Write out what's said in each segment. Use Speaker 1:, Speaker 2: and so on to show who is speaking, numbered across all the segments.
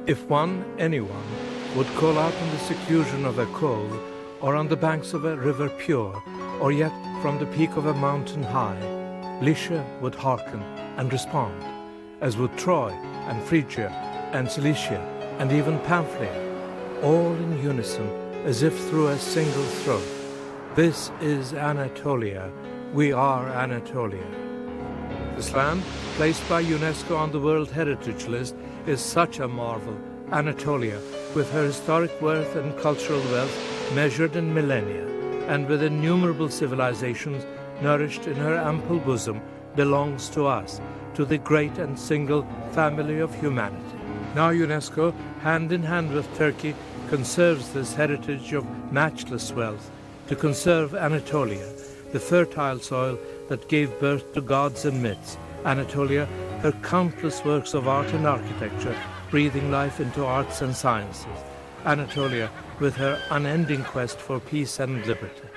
Speaker 1: If anyone, would call out in the seclusion of a cove, or on the banks of a river pure, or yet from the peak of a mountain high, Lycia would hearken and respond, as would Troy and Phrygia and Cilicia and even Pamphylia, all in unison, as if through a single throat. This is Anatolia. We are Anatolia. This land, placed by UNESCO on the World Heritage List, is such a marvel. Anatolia, with her historic worth and cultural wealth measured in millennia, and with innumerable civilizations nourished in her ample bosom, belongs to us, to the great and single family of humanity. Now UNESCO, hand in hand with Turkey, conserves this heritage of matchless wealth, to conserve Anatolia, the fertile soil that gave birth to gods and myths. Anatolia, her countless works of art and architecture, breathing life into arts and sciences. Anatolia, with her unending quest for peace and liberty.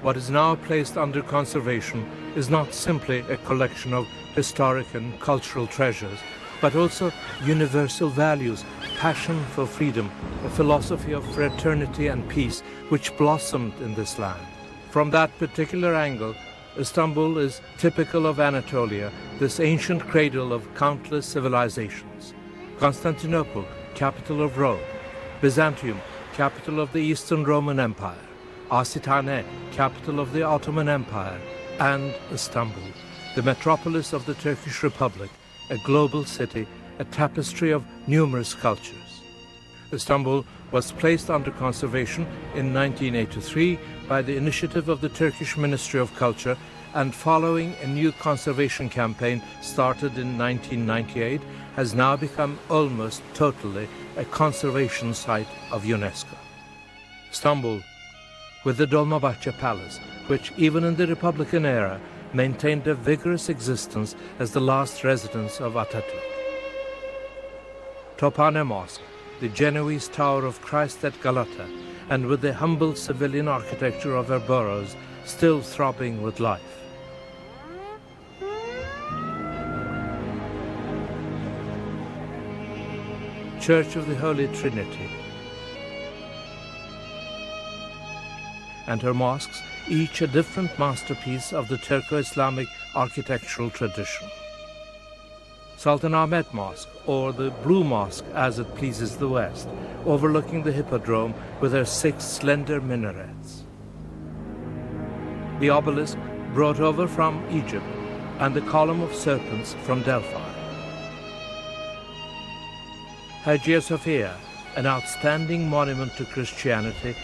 Speaker 1: What is now placed under conservation is not simply a collection of historic and cultural treasures, but also universal values, passion for freedom, a philosophy of fraternity and peace which blossomed in this land. From that particular angle, Istanbul is typical of Anatolia, this ancient cradle of countless civilizations. Constantinople, capital of Rome. Byzantium, capital of the Eastern Roman Empire. Asitane, capital of the Ottoman Empire. And Istanbul, the metropolis of the Turkish Republic, a global city, a tapestry of numerous cultures. Istanbul was placed under conservation in 1983 by the initiative of the Turkish Ministry of Culture, and following a new conservation campaign started in 1998, has now become almost totally a conservation site of UNESCO. Istanbul, with the Dolmabahce Palace, which even in the Republican era maintained a vigorous existence as the last residence of Atatürk. Tophane Mosque, the Genoese Tower of Christ at Galata, and with the humble civilian architecture of her boroughs still throbbing with life. Church of the Holy Trinity, and her mosques, each a different masterpiece of the Turco-Islamic architectural tradition. Sultan Ahmet Mosque, or the Blue Mosque as it pleases the West, overlooking the Hippodrome with her 6 slender minarets. The obelisk brought over from Egypt, and the column of serpents from Delphi. Hagia Sophia, an outstanding monument to Christianity,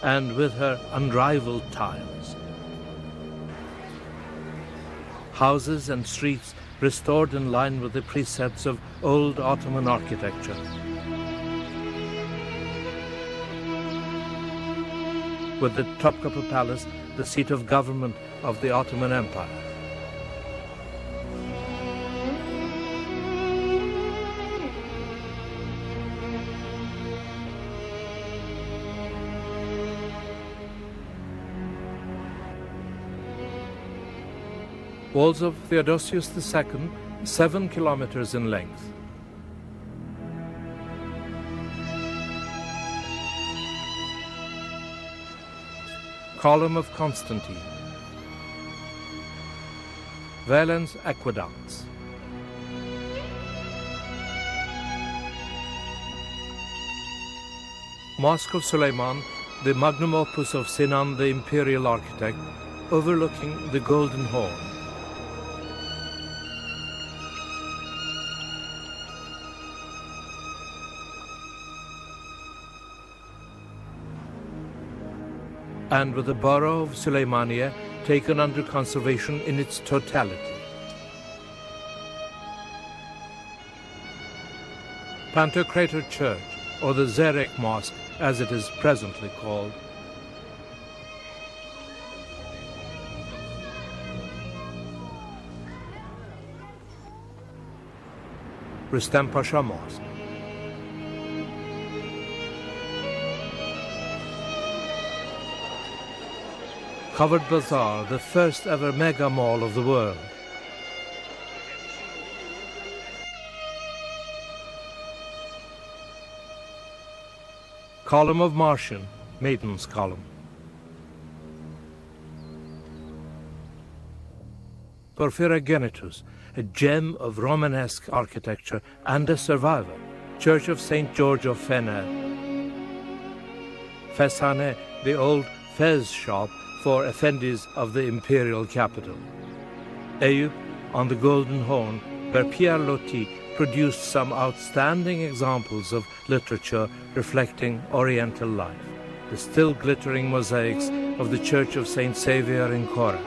Speaker 1: and with her unrivaled tiles. Houses and streets restored in line with the precepts of old Ottoman architecture. With the Topkapı Palace, the seat of government of the Ottoman Empire. Walls of Theodosius II, 7 kilometers in length. Column of Constantine. Valens Aqueducts. Mosque of Suleiman, the magnum opus of Sinan, the imperial architect, overlooking the Golden Horn. And with the borough of Süleymaniye taken under conservation in its totality. Pantocrator Church, or the Zerek Mosque as it is presently called. Rüstem Pasha Mosque. covered bazaar, the first ever mega mall of the world. Column of Martian, Maiden's Column. Porphyrogenitus, a gem of Romanesque architecture and a survivor, Church of St. George of Fenner. Fesane, the old fez shop for effendis of the imperial capital. Eyüp, on the Golden Horn, where Pierre Loti produced some outstanding examples of literature reflecting Oriental life, the still glittering mosaics of the Church of St. Xavier in Kora.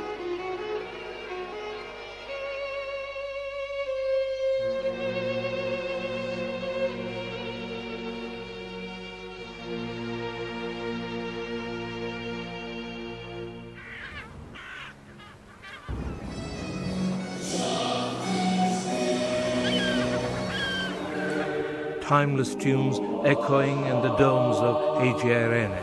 Speaker 1: Timeless tunes echoing in the domes of Egeirene,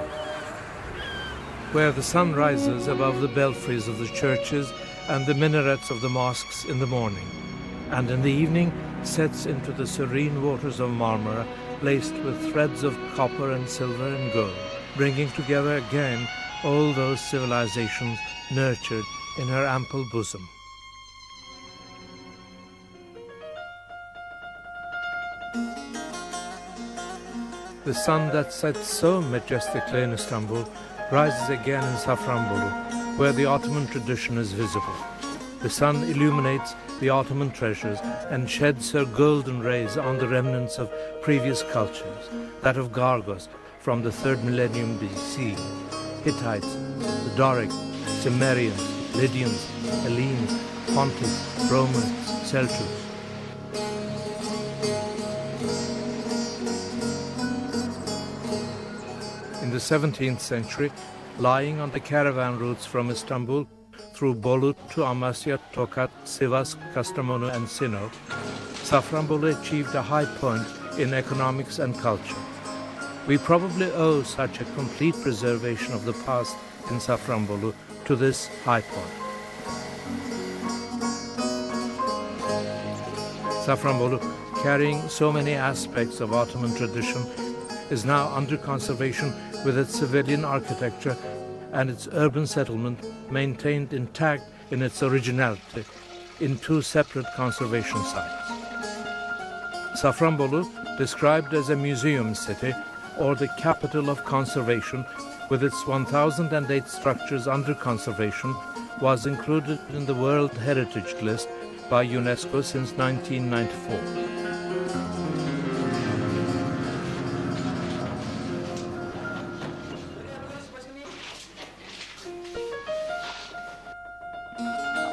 Speaker 1: where the sun rises above the belfries of the churches and the minarets of the mosques in the morning, and in the evening sets into the serene waters of Marmara, laced with threads of copper and silver and gold, bringing together again all those civilizations nurtured in her ample bosom. The sun that sets so majestically in Istanbul rises again in Safranbolu, where the Ottoman tradition is visible. The sun illuminates the Ottoman treasures and sheds her golden rays on the remnants of previous cultures, that of Gargos from the 3rd millennium BC, Hittites, the Doric, Sumerians, Lydians, Hellenes, Pontics, Romans, Seljuks. In the 17th century, lying on the caravan routes from Istanbul through Bolu to Amasya, Tokat, Sivas, Kastamonu and Sinop, Safranbolu achieved a high point in economics and culture. We probably owe such a complete preservation of the past in Safranbolu to this high point. Safranbolu, carrying so many aspects of Ottoman tradition, is now under conservation with its civilian architecture and its urban settlement maintained intact in its originality in 2 separate conservation sites. Safranbolu, described as a museum city or the capital of conservation with its 1,008 structures under conservation, was included in the World Heritage List by UNESCO since 1994.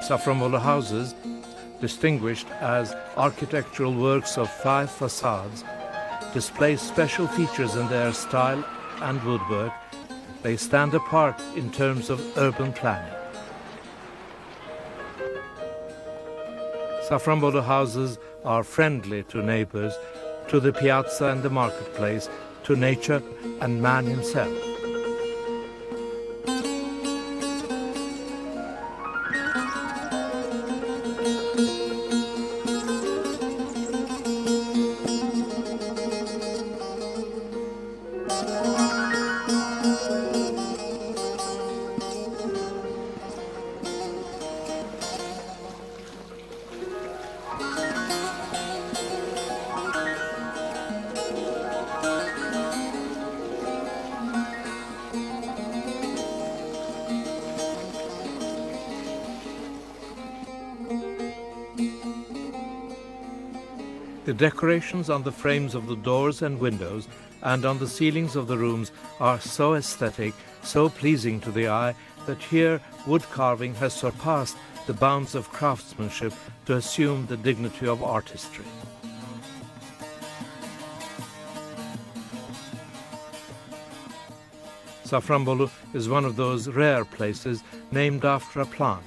Speaker 1: Safranbolu houses, distinguished as architectural works of 5 facades, display special features in their style and woodwork. They stand apart in terms of urban planning. Safranbolu houses are friendly to neighbors, to the piazza and the marketplace, to nature and man himself. The decorations on the frames of the doors and windows and on the ceilings of the rooms are so aesthetic, so pleasing to the eye, that here wood carving has surpassed the bounds of craftsmanship to assume the dignity of artistry. Safranbolu is one of those rare places named after a plant.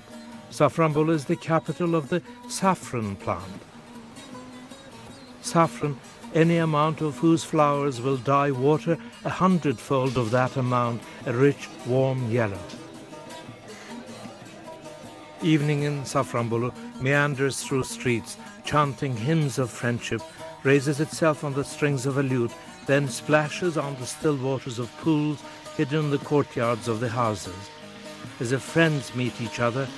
Speaker 1: Safranbolu is the capital of the saffron plant. Saffron, any amount of whose flowers will dye water 100-fold of that amount, a rich, warm yellow. Evening in Safranbolu meanders through streets, chanting hymns of friendship, raises itself on the strings of a lute, then splashes on the still waters of pools hidden in the courtyards of the houses, as if friends meet each other,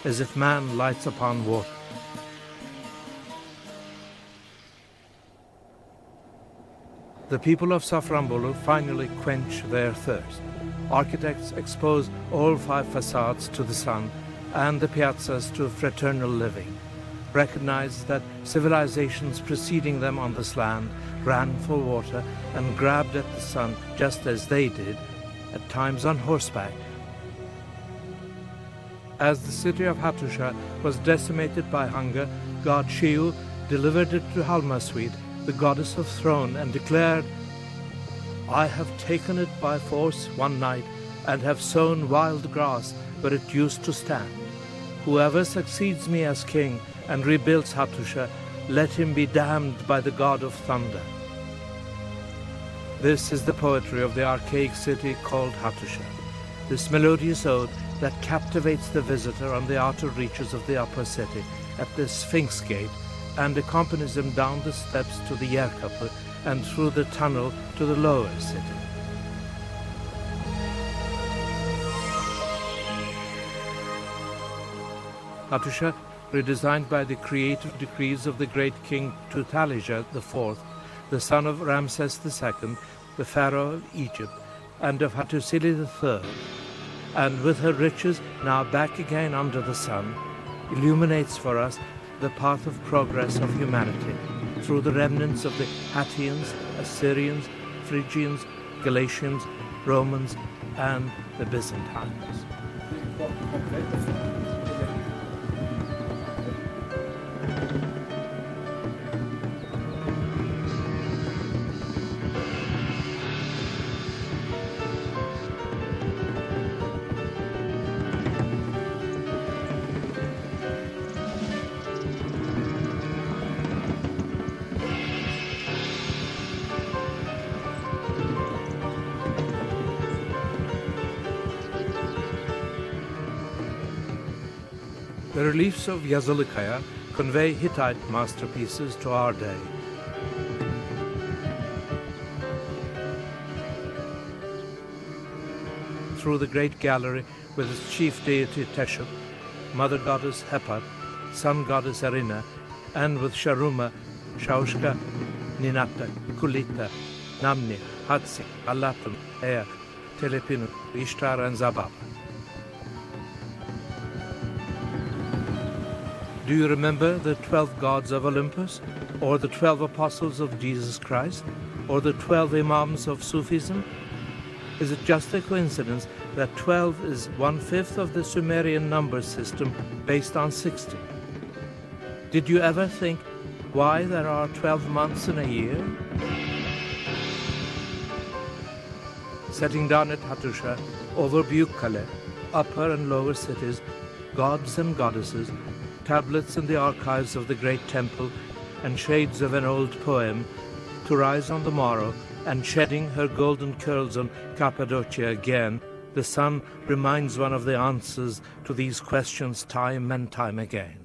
Speaker 1: as if man lights upon water. The people of Safranbolu finally quench their thirst. Architects expose all 5 facades to the sun and the piazzas to fraternal living, recognize that civilizations preceding them on this land ran for water and grabbed at the sun just as they did, at times on horseback. As the city of Hattusha was decimated by hunger, god Shiu delivered it to Halmasuit, the goddess of throne, and declared, "I have taken it by force one night and have sown wild grass where it used to stand. Whoever succeeds me as king and rebuilds Hattusha, let him be damned by the god of thunder." This is the poetry of the archaic city called Hattusha, this melodious ode that captivates the visitor on the outer reaches of the upper city at the Sphinx Gate and accompanies him down the steps to the Yerkapı and through the tunnel to the lower city. Hattusha, redesigned by the creative decrees of the great king Tutalija IV, the son of Ramses II, the pharaoh of Egypt, and of Hattusili III, and with her riches now back again under the sun, illuminates for us the path of progress of humanity through the remnants of the Hattians, Assyrians, Phrygians, Galatians, Romans, and the Byzantines. The reliefs of Yazılıkaya convey Hittite masterpieces to our day. Through the great gallery with its chief deity Teshub, mother goddess Hepat, sun goddess Erina, and with Sharuma, Shaushka, Ninata, Kulita, Namni, Hatsi, Alatun, Ea, Telepinu, Ishtar, and Zababa. Do you remember the 12 gods of Olympus, or the 12 apostles of Jesus Christ, or the 12 imams of Sufism? Is it just a coincidence that 12 is 1/5 of the Sumerian number system based on 60? Did you ever think why there are 12 months in a year? Setting down at Hattusha, over Büyükkale, upper and lower cities, gods and goddesses, tablets in the archives of the great temple, and shades of an old poem, to rise on the morrow, and shedding her golden curls on Cappadocia again, the sun reminds one of the answers to these questions time and time again.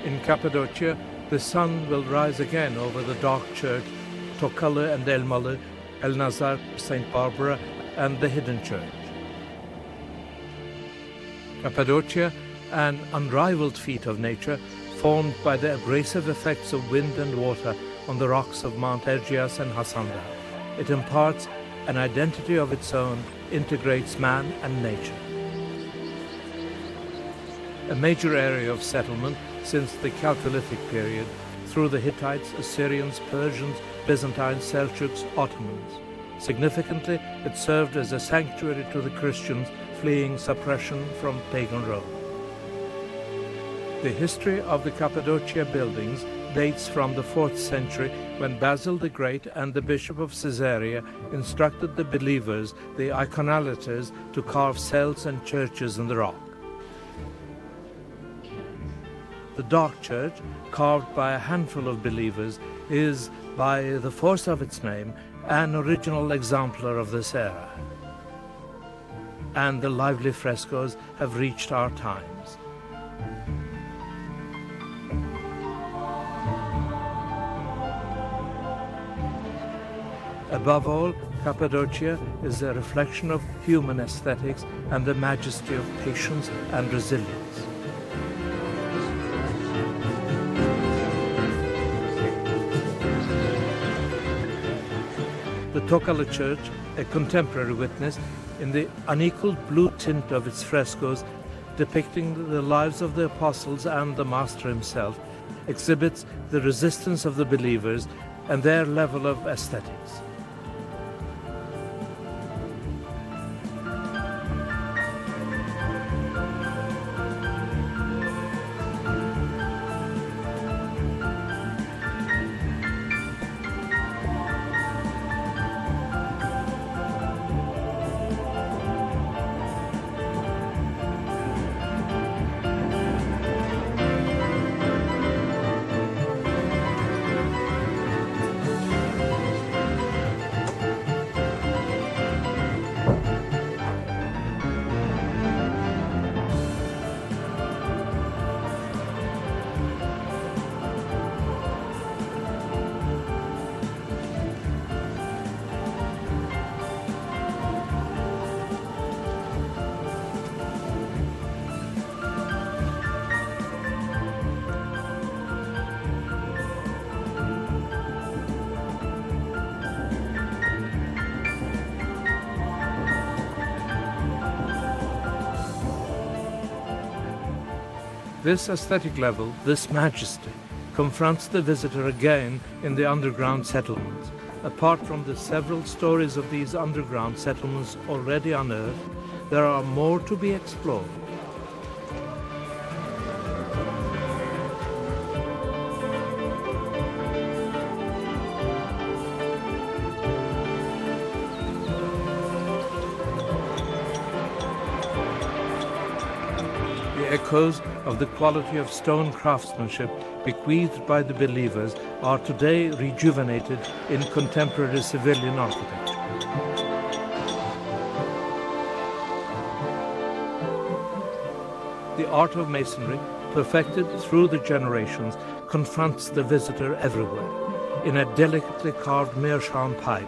Speaker 1: In Cappadocia, the sun will rise again over the dark church, Tokalı and Elmalı, El Nazar, St. Barbara, and the hidden church. Cappadocia, an unrivaled feat of nature, formed by the abrasive effects of wind and water on the rocks of Mount Erciyes and Hasan'da. It imparts an identity of its own, integrates man and nature. A major area of settlement since the Chalcolithic period, through the Hittites, Assyrians, Persians, Byzantines, Seljuks, Ottomans. Significantly, it served as a sanctuary to the Christians fleeing suppression from pagan Rome. The history of the Cappadocia buildings dates from the 4th century, when Basil the Great and the Bishop of Caesarea instructed the believers, the iconolaters, to carve cells and churches in the rock. The dark church, carved by a handful of believers, is, by the force of its name, an original exemplar of this era. And the lively frescoes have reached our times. Above all, Cappadocia is a reflection of human aesthetics and the majesty of patience and resilience. The Tokala Church, a contemporary witness, in the unequaled blue tint of its frescoes depicting the lives of the apostles and the Master himself, exhibits the resistance of the believers and their level of aesthetics. This aesthetic level, this majesty, confronts the visitor again in the underground settlements. Apart from the several stories of these underground settlements already unearthed, there are more to be explored. The echoes of the quality of stone craftsmanship bequeathed by the believers are today rejuvenated in contemporary civilian architecture. The art of masonry, perfected through the generations, confronts the visitor everywhere in a delicately carved meerschaum pipe.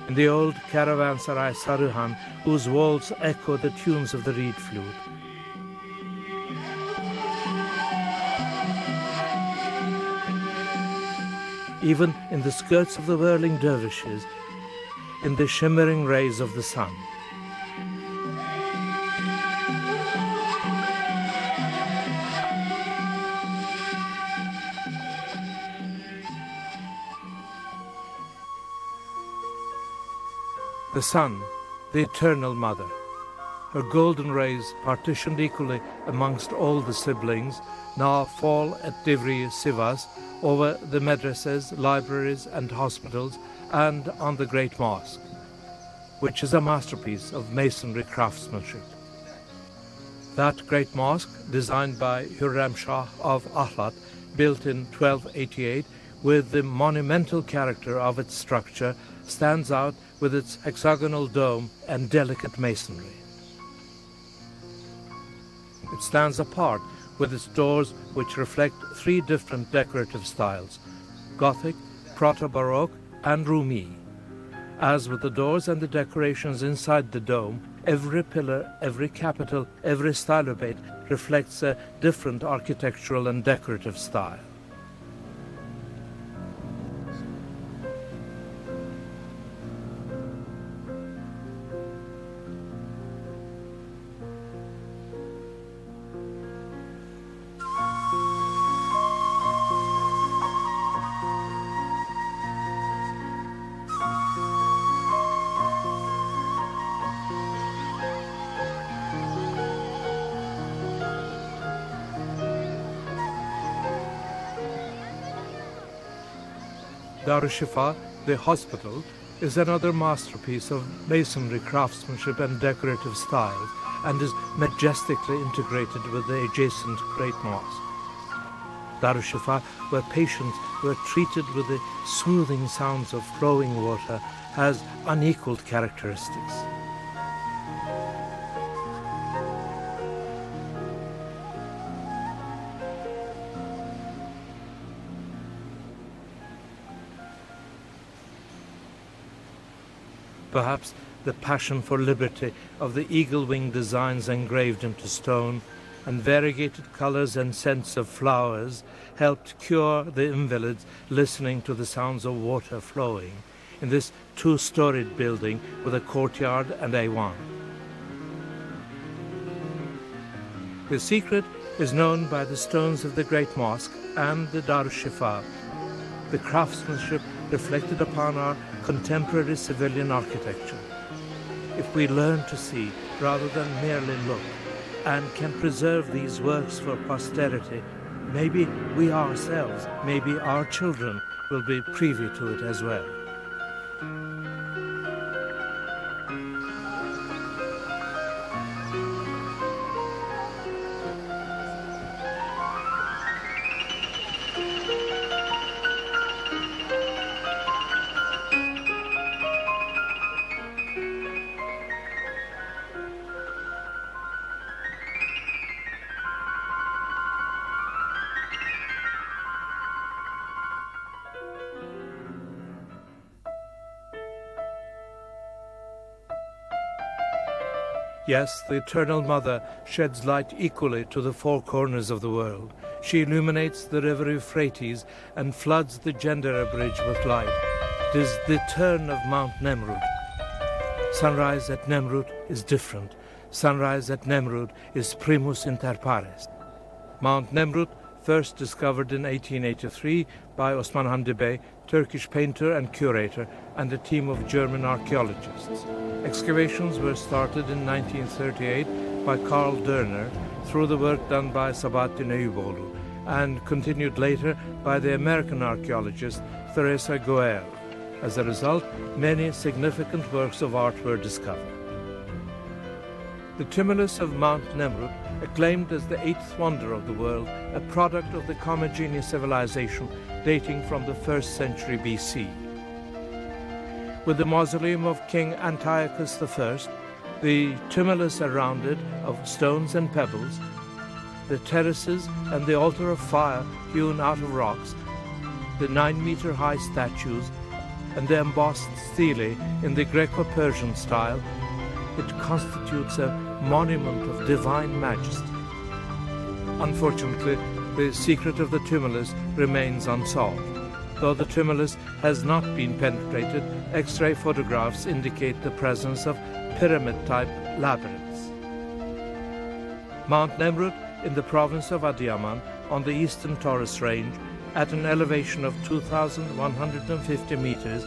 Speaker 1: In the old caravanserai Saruhan, whose walls echo the tunes of the reed flute. Even in the skirts of the whirling dervishes, in the shimmering rays of the sun. The sun, the eternal mother, her golden rays partitioned equally amongst all the siblings, now fall at Divri Sivas over the madrasas, libraries and hospitals and on the great mosque, which is a masterpiece of masonry craftsmanship. That great mosque, designed by Hürrem Shah of Ahlat, built in 1288, with the monumental character of its structure, stands out with its hexagonal dome and delicate masonry. It stands apart with its doors which reflect three different decorative styles: Gothic, Proto-Baroque and Rumi. As with the doors and the decorations inside the dome, every pillar, every capital, every stylobate reflects a different architectural and decorative style. Darüşşifa, the hospital, is another masterpiece of masonry craftsmanship and decorative styles, and is majestically integrated with the adjacent Great Mosque. Darüşşifa, where patients were treated with the soothing sounds of flowing water, has unequaled characteristics. Perhaps the passion for liberty of the eagle-wing designs engraved into stone and variegated colors and scents of flowers helped cure the invalids listening to the sounds of water flowing in this two-storied building with a courtyard and aywan. The secret is known by the stones of the Great Mosque and the Darüşşifa, the craftsmanship reflected upon our contemporary civilian architecture. If we learn to see rather than merely look, and can preserve these works for posterity, maybe we ourselves, maybe our children will be privy to it as well. Yes, the Eternal Mother sheds light equally to the four corners of the world. She illuminates the river Euphrates and floods the Gendera Bridge with light. It is the turn of Mount Nemrut. Sunrise at Nemrut is different. Sunrise at Nemrut is primus inter pares. Mount Nemrut, first discovered in 1883 by Osman Hamdi Bey, Turkish painter and curator, and a team of German archaeologists. Excavations were started in 1938 by Karl Dörner through the work done by Sabahattin Eyüboğlu, and continued later by the American archaeologist Theresa Goel. As a result, many significant works of art were discovered. The tumulus of Mount Nemrut, acclaimed as the eighth wonder of the world, a product of the Commagene civilization dating from the 1st century BC. With the mausoleum of King Antiochus I, the tumulus around it of stones and pebbles, the terraces and the altar of fire hewn out of rocks, the 9-meter-high statues, and the embossed stelae in the Greco-Persian style, it constitutes a monument of divine majesty. Unfortunately, the secret of the tumulus remains unsolved. Though the tumulus has not been penetrated, X-ray photographs indicate the presence of pyramid-type labyrinths. Mount Nemrut in the province of Adıyaman on the eastern Taurus Range, at an elevation of 2,150 meters,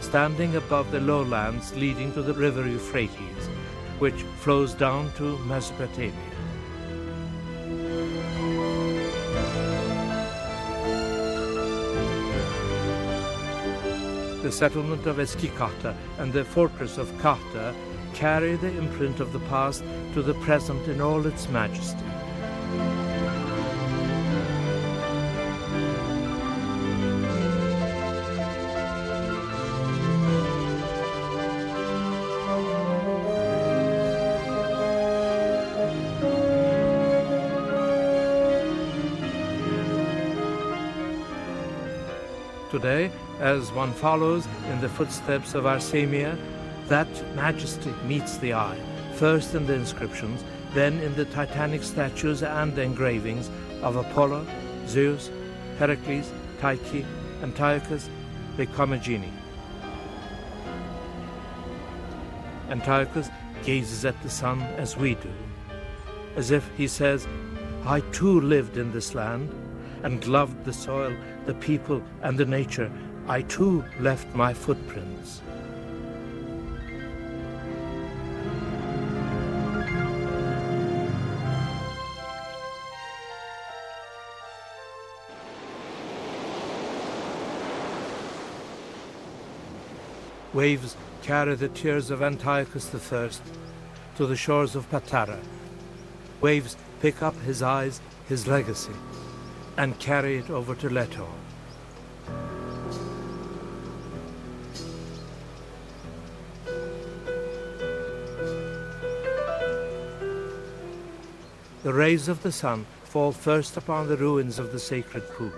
Speaker 1: standing above the lowlands leading to the river Euphrates, which flows down to Mesopotamia. The settlement of Eski Kahta and the fortress of Kahta carry the imprint of the past to the present in all its majesty. Today, as one follows in the footsteps of Arsemia, that majesty meets the eye, first in the inscriptions, then in the titanic statues and engravings of Apollo, Zeus, Heracles, Tyche, Antiochus, the Commagene. Antiochus gazes at the sun as we do, as if he says, I too lived in this land and loved the soil, the people, and the nature. I too left my footprints. waves carry the tears of Antiochus I to the shores of Patara. Waves pick up his eyes, his legacy, and carry it over to Leto. The rays of the sun fall first upon the ruins of the sacred pool.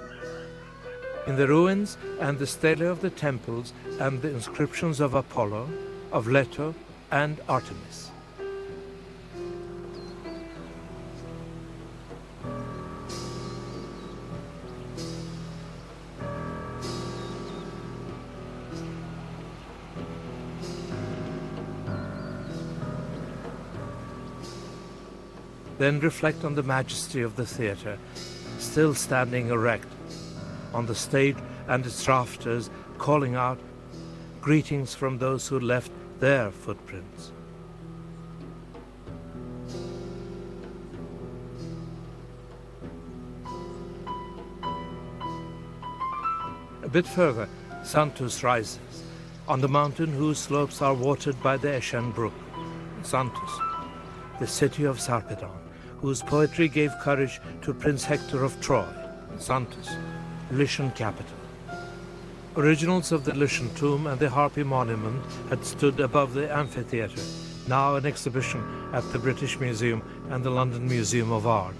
Speaker 1: In the ruins and the stelae of the temples and the inscriptions of Apollo, of Leto, and Artemis. Then reflect on the majesty of the theatre, still standing erect on the stage and its rafters, calling out greetings from those who left their footprints. A bit further, Xanthus rises, on the mountain whose slopes are watered by the Eshan brook. Xanthus, the city of Sarpedon, whose poetry gave courage to Prince Hector of Troy. Xanthus, Lycian capital. Originals of the Lycian tomb and the Harpy monument had stood above the amphitheatre, now an exhibition at the British Museum and the London Museum of Art.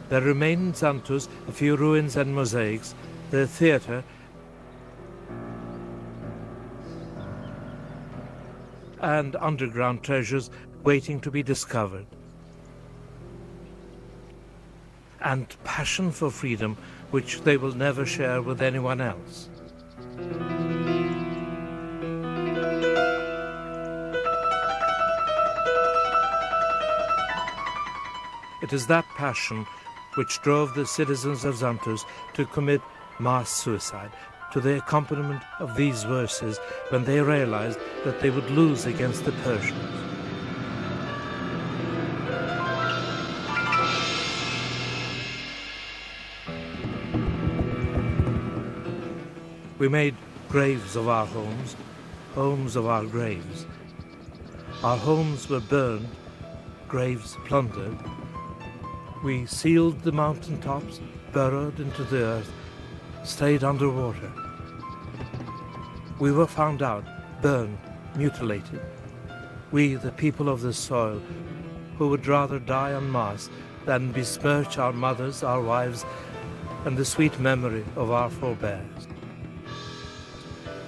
Speaker 1: There remain in Xanthus a few ruins and mosaics, the theatre, and underground treasures waiting to be discovered. And passion for freedom which they will never share with anyone else. It is that passion which drove the citizens of Xanthus to commit mass suicide, to the accompaniment of these verses when they realized that they would lose against the Persians. We made graves of our homes, homes of our graves. Our homes were burned, graves plundered. We sealed the mountaintops, burrowed into the earth, stayed underwater. We were found out, burned, mutilated. We, the people of the soil, who would rather die en masse than besmirch our mothers, our wives, and the sweet memory of our forebears.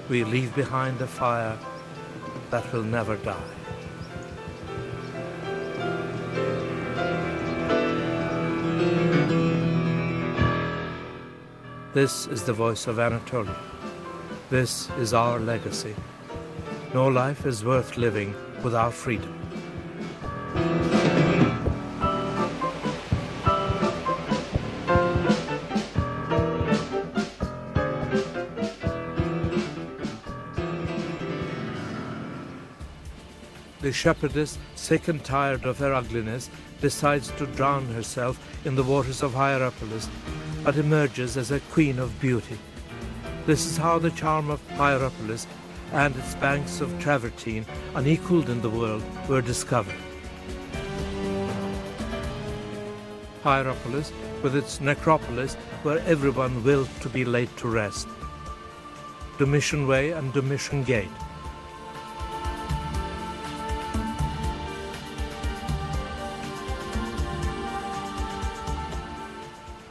Speaker 1: We leave behind a fire that will never die. This is the voice of Anatolia. This is our legacy. No life is worth living without freedom. The shepherdess, sick and tired of her ugliness, decides to drown herself in the waters of Hierapolis, but emerges as a queen of beauty. This is how the charm of Hierapolis and its banks of travertine, unequaled in the world, were discovered. Hierapolis, with its necropolis where everyone willed to be laid to rest. Domitian Way and Domitian Gate.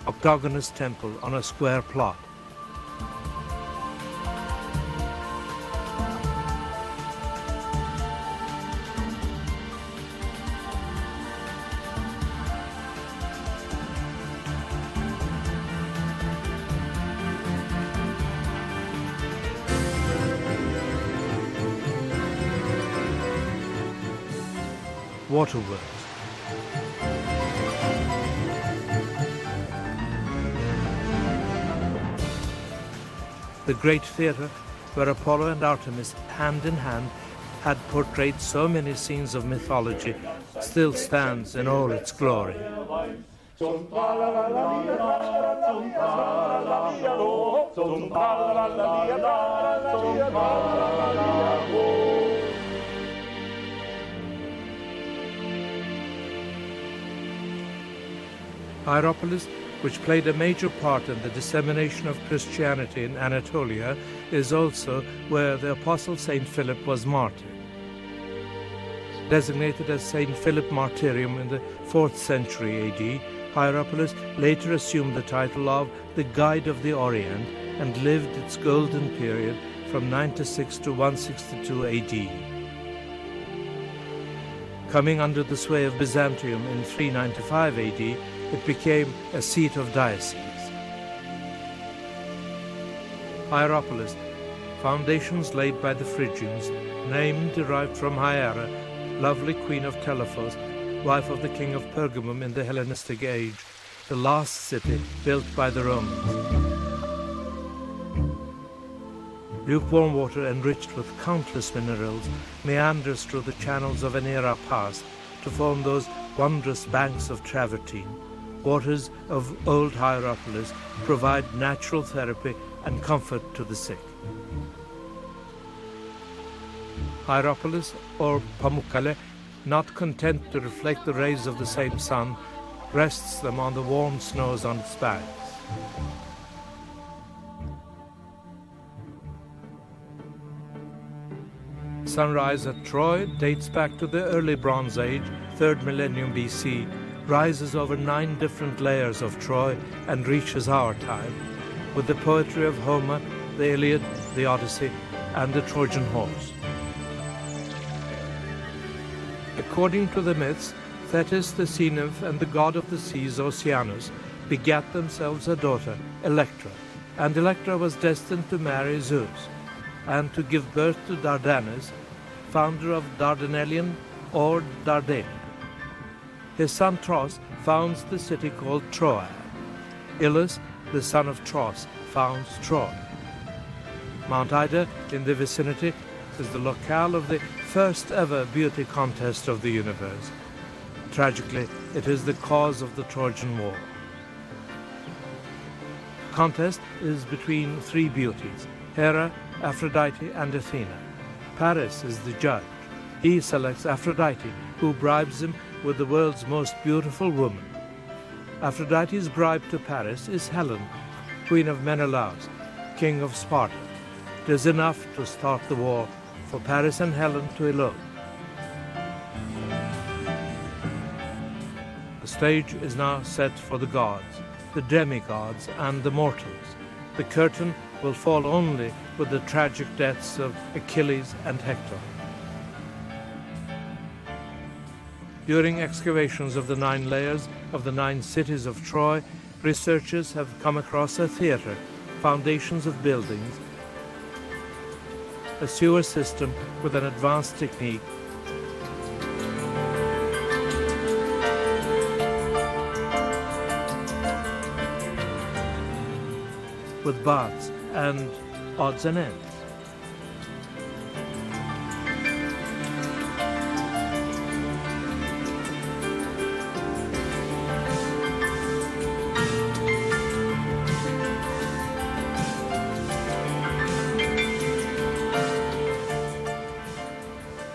Speaker 1: Octagonous temple on a square plot. Waterworks. The great theatre where Apollo and Artemis, hand in hand, had portrayed so many scenes of mythology, still stands in all its glory. Hierapolis, which played a major part in the dissemination of Christianity in Anatolia, is also where the Apostle Saint Philip was martyred. Designated as Saint Philip Martyrium in the 4th century AD, Hierapolis later assumed the title of the Guide of the Orient and lived its golden period from 96 to 162 AD. Coming under the sway of Byzantium in 395 AD, it became a seat of diocese. Hierapolis, foundations laid by the Phrygians, name derived from Hiera, lovely queen of Telephos, wife of the king of Pergamum in the Hellenistic age, the last city built by the Romans. Lukewarm water enriched with countless minerals meanders through the channels of an era past to form those wondrous banks of travertine. Waters of old Hierapolis provide natural therapy and comfort to the sick. Hierapolis, or Pamukkale, not content to reflect the rays of the same sun, rests them on the warm snows on its banks. Sunrise at Troy dates back to the early Bronze Age, 3rd millennium BC, rises over 9 different layers of Troy and reaches our time, with the poetry of Homer, the Iliad, the Odyssey, and the Trojan horse. According to the myths, Thetis the sea nymph and the god of the seas, Oceanus, begat themselves a daughter, Electra, and Electra was destined to marry Zeus, and to give birth to Dardanus, founder of Dardanellian or Dardane. His son Tros founds the city called Troy. Ilus, the son of Tros, founds Troy. Mount Ida, in the vicinity, is the locale of the first ever beauty contest of the universe. Tragically, it is the cause of the Trojan War. The contest is between 3 beauties, Hera, Aphrodite, and Athena. Paris is the judge. He selects Aphrodite, who bribes him with the world's most beautiful woman. Aphrodite's bribe to Paris is Helen, queen of Menelaus, king of Sparta. It is enough to start the war for Paris and Helen to elope. The stage is now set for the gods, the demigods, and the mortals. The curtain will fall only with the tragic deaths of Achilles and Hector. During excavations of the 9 layers of the 9 cities of Troy, researchers have come across a theater, foundations of buildings, a sewer system with an advanced technique, with baths and odds and ends.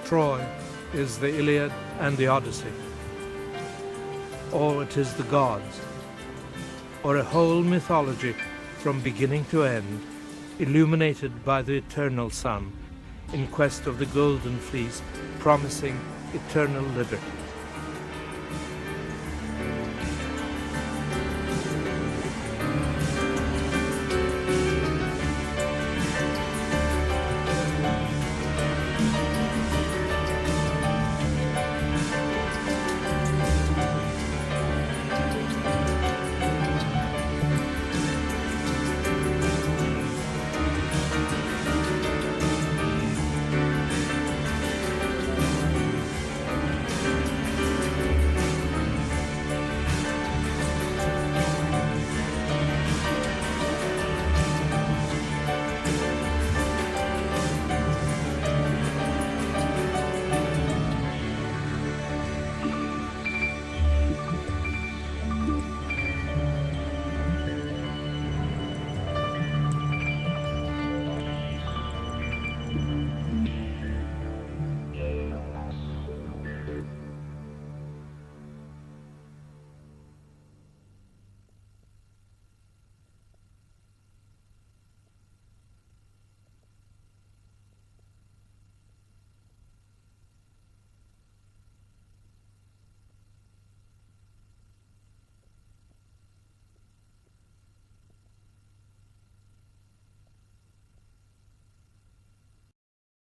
Speaker 1: Troy is the Iliad and the Odyssey, or it is the gods, or a whole mythology from beginning to end, illuminated by the eternal sun, in quest of the golden fleece, promising eternal liberty.